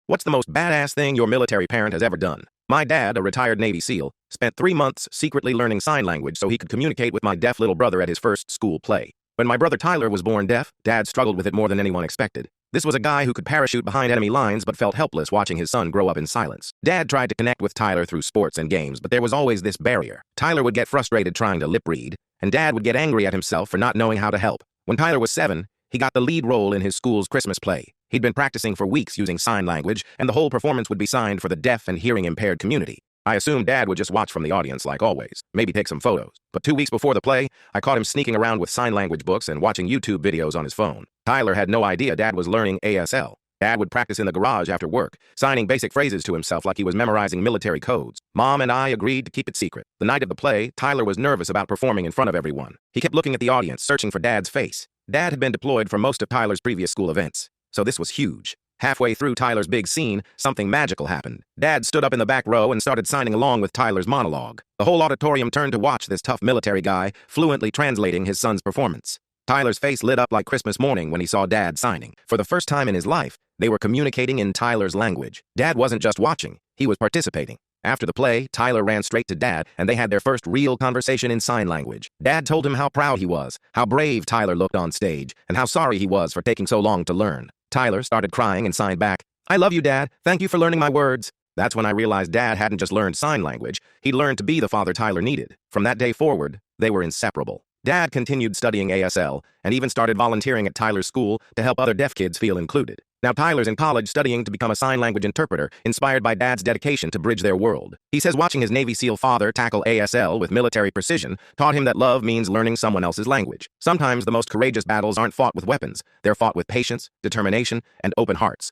What's the most badass thing your military parent has ever done? My dad, a retired Navy SEAL, spent 3 months secretly learning sign language so he could communicate with my deaf little brother at his first school play. When my brother Tyler was born deaf, Dad struggled with it more than anyone expected. This was a guy who could parachute behind enemy lines but felt helpless watching his son grow up in silence. Dad tried to connect with Tyler through sports and games, but there was always this barrier. Tyler would get frustrated trying to lip read, and Dad would get angry at himself for not knowing how to help. When Tyler was 7, he got the lead role in his school's Christmas play. He'd been practicing for weeks using sign language, and the whole performance would be signed for the deaf and hearing-impaired community. I assumed Dad would just watch from the audience like always, maybe take some photos. But 2 weeks before the play, I caught him sneaking around with sign language books and watching YouTube videos on his phone. Tyler had no idea Dad was learning ASL. Dad would practice in the garage after work, signing basic phrases to himself like he was memorizing military codes. Mom and I agreed to keep it secret. The night of the play, Tyler was nervous about performing in front of everyone. He kept looking at the audience, searching for Dad's face. Dad had been deployed for most of Tyler's previous school events, so this was huge. Halfway through Tyler's big scene, something magical happened. Dad stood up in the back row and started signing along with Tyler's monologue. The whole auditorium turned to watch this tough military guy fluently translating his son's performance. Tyler's face lit up like Christmas morning when he saw Dad signing. For the first time in his life, they were communicating in Tyler's language. Dad wasn't just watching, he was participating. After the play, Tyler ran straight to Dad, and they had their first real conversation in sign language. Dad told him how proud he was, how brave Tyler looked on stage, and how sorry he was for taking so long to learn. Tyler started crying and signed back, "I love you, Dad. Thank you for learning my words." That's when I realized Dad hadn't just learned sign language, he'd learned to be the father Tyler needed. From that day forward, they were inseparable. Dad continued studying ASL, and even started volunteering at Tyler's school to help other deaf kids feel included. Now Tyler's in college studying to become a sign language interpreter, inspired by Dad's dedication to bridge their world. He says watching his Navy SEAL father tackle ASL with military precision taught him that love means learning someone else's language. Sometimes the most courageous battles aren't fought with weapons, they're fought with patience, determination, and open hearts.